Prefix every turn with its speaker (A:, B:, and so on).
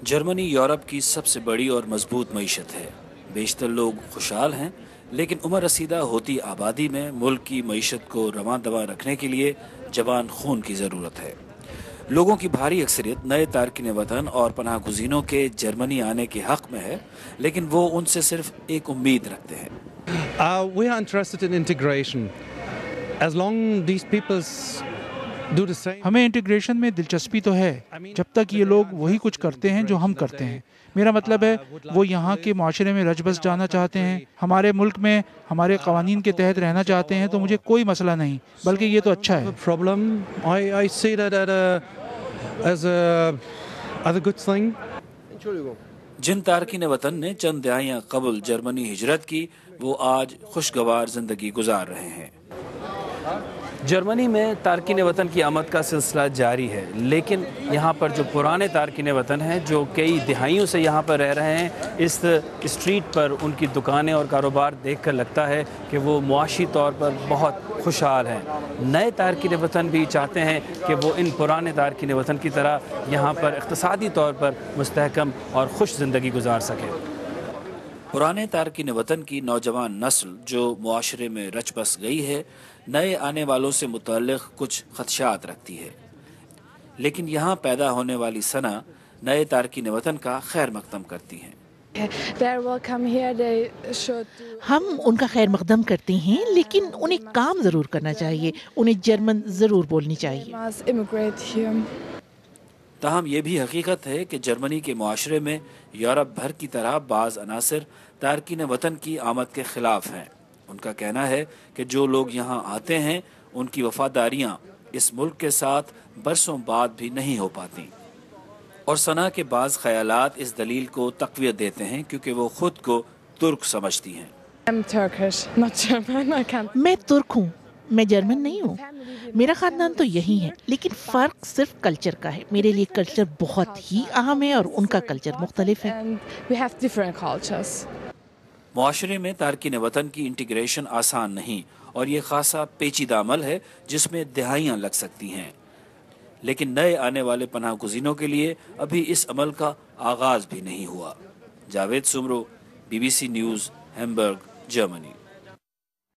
A: Germany Europe کی سب سے بڑی اور مضبوط معیشت ہے۔ بیشتر لوگ خوشحال ہیں، لیکن عمر رسیدہ ہوتی آبادی میں ملک کی معیشت کو رواں دواں رکھنے کے لیے جوان خون کی ضرورت ہے۔ لوگوں کی بھاری اکثریت نئے تارکین وطن اور پناہ گزینوں کے جرمنی آنے کے حق میں ہے، لیکن وہ ان سے صرف ایک امید رکھتے ہیں۔
B: We are interested in integration. As long these peoples do the same.
C: ہمیں انٹیگریشن میں دلچسپی تو ہے، جب تک یہ لوگ وہی کچھ کرتے ہیں جو ہم کرتے ہیں۔ میرا مطلب ہے وہ یہاں کے معاشرے میں رچ بس جانا چاہتے ہیں، ہمارے ملک میں ہمارے قوانین کے تحت رہنا چاہتے ہیں، تو مجھے کوئی مسئلہ نہیں، بلکہ یہ تو اچھا ہے۔
B: I see that as a good thing.
A: جن تارکین وطن نے چند دہائیاں قبل جرمنی ہجرت کی، وہ آج خوشگوار زندگی گزار رہے ہیں۔ جرمنی میں تارکین وطن کی آمد کا سلسلہ جاری ہے، لیکن یہاں پر جو پرانے تارکین وطن ہیں جو کئی دہائیوں سے یہاں پر رہ رہے ہیں، اس اسٹریٹ پر ان کی دکانیں اور کاروبار دیکھ کر لگتا ہے کہ وہ معاشی طور پر بہت خوشحال ہیں۔ نئے تارکین وطن بھی چاہتے ہیں کہ وہ ان پرانے تارکین وطن کی طرح یہاں پر اقتصادی طور پر مستحکم اور خوش زندگی گزار سکیں۔ پرانے تارکین وطن کی نوجوان نسل جو معاشرے میں رچ بس گئی ہے، نئے آنے والوں سے متعلق کچھ خدشات رکھتی ہے، لیکن یہاں پیدا ہونے والی ثنا نئے تارکین وطن کا خیر مقدم کرتی ہیں۔
D: ہم ان کا خیر مقدم کرتے ہیں، لیکن انہیں کام ضرور کرنا چاہیے، انہیں جرمن ضرور بولنی چاہیے۔
A: تاہم یہ بھی حقیقت ہے کہ جرمنی کے معاشرے میں یورپ بھر کی طرح بعض عناصر تارکین وطن کی آمد کے خلاف ہیں۔ ان کا کہنا ہے کہ جو لوگ یہاں آتے ہیں ان کی وفاداریاں اس ملک کے ساتھ برسوں بعد بھی نہیں ہو پاتی، اور ثنا کے بعض خیالات اس دلیل کو تقویت دیتے ہیں کیونکہ وہ خود کو ترک سمجھتی ہیں۔
D: میں ترک ہوں، میں جرمن نہیں ہوں۔ میرا خاندان تو یہی ہے، لیکن فرق صرف کلچر کا ہے۔ میرے لیے کلچر بہت ہی اہم ہے اور ان کا کلچر مختلف ہے۔
A: معاشرے میں تارکین وطن کی انٹیگریشن آسان نہیں، اور یہ خاصا پیچیدہ عمل ہے جس میں دہائیاں لگ سکتی ہیں، لیکن نئے آنے والے پناہ گزینوں کے لیے ابھی اس عمل کا آغاز بھی نہیں ہوا۔ Javed Soomro, BBC news, Hamburg, Germany.